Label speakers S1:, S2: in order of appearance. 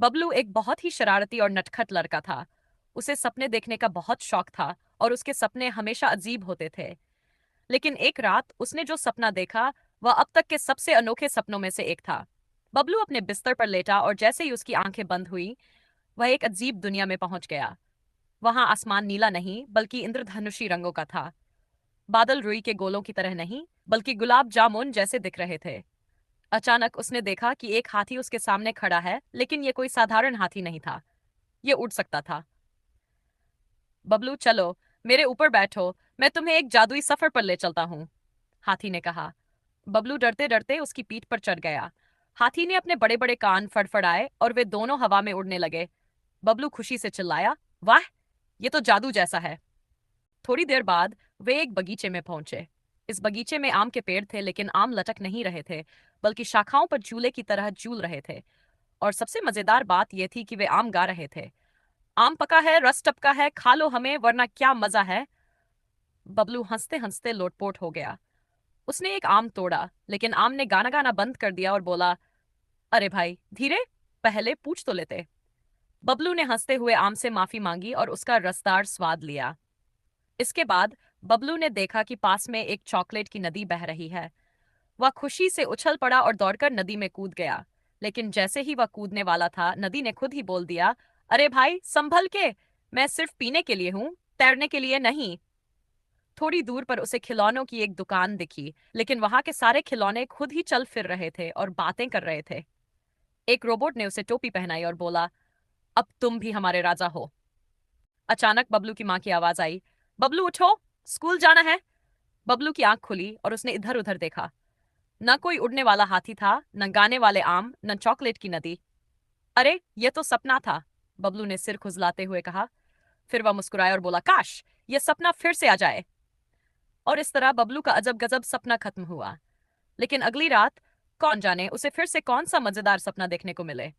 S1: बबलू एक बहुत ही शरारती और नटखट लड़का था। उसे सपने देखने का बहुत शौक था और उसके सपने हमेशा अजीब होते थे। लेकिन एक रात उसने जो सपना देखा वह अब तक के सबसे अनोखे सपनों में से एक था। बबलू अपने बिस्तर पर लेटा और जैसे ही उसकी आंखें बंद हुई वह एक अजीब दुनिया में पहुंच गया। वहां आसमान नीला नहीं बल्कि इंद्रधनुषी रंगों का था। बादल रुई के गोलों की तरह नहीं बल्कि गुलाब जामुन जैसे दिख रहे थे। अचानक उसने देखा कि एक हाथी उसके सामने खड़ा है, लेकिन ये कोई साधारण हाथी नहीं था। ये उड़ सकता था। बबलू चलो, मेरे ऊपर बैठो, मैं तुम्हें एक जादुई सफर पर ले चलता हूँ, हाथी ने कहा। बबलू डरते डरते उसकी पीठ पर चढ़ गया। हाथी ने अपने बड़े बड़े कान फड़फड़ाए और वे दोनों हवा में उड़ने लगे। बबलू खुशी से चिल्लाया, वाह, ये तो जादू जैसा है। थोड़ी देर बाद वे एक बगीचे में पहुंचे। इस बगीचे में आम के पेड़ थे, लेकिन आम लटक नहीं रहे थे बल्कि शाखाओं पर झूले की तरह झूल रहे थे। और सबसे मजेदार बात यह थी कि वे आम गा रहे थे, आम पका है, रस टपका है, खा लो हमें वरना क्या मजा है। बबलू हंसते हंसते लोटपोट हो गया। उसने एक आम तोड़ा, लेकिन आम ने गाना गाना बंद कर दिया और बोला, अरे भाई धीरे, पहले पूछ तो लेते। बबलू ने हंसते हुए आम से माफी मांगी और उसका रसदार स्वाद लिया। इसके बाद बबलू ने देखा कि पास में एक चॉकलेट की नदी बह रही है। वह खुशी से उछल पड़ा और दौड़कर नदी में कूद गया। लेकिन जैसे ही वह कूदने वाला था, नदी ने खुद ही बोल दिया, अरे भाई संभल के, मैं सिर्फ पीने के लिए हूं, तैरने के लिए नहीं। थोड़ी दूर पर उसे खिलौनों की एक दुकान दिखी, लेकिन वहां के सारे खिलौने खुद ही चल फिर रहे थे और बातें कर रहे थे। एक रोबोट ने उसे टोपी पहनाई और बोला, अब तुम भी हमारे राजा हो। अचानक बबलू की माँ की आवाज आई, बबलू उठो, स्कूल जाना है। बबलू की आंख खुली और उसने इधर उधर देखा। न कोई उड़ने वाला हाथी था, न गाने वाले आम, न चॉकलेट की नदी। अरे ये तो सपना था, बबलू ने सिर खुजलाते हुए कहा। फिर वह मुस्कुराया और बोला, काश ये सपना फिर से आ जाए। और इस तरह बबलू का अजब गजब सपना खत्म हुआ। लेकिन अगली रात कौन जाने उसे फिर से कौन सा मजेदार सपना देखने को मिले।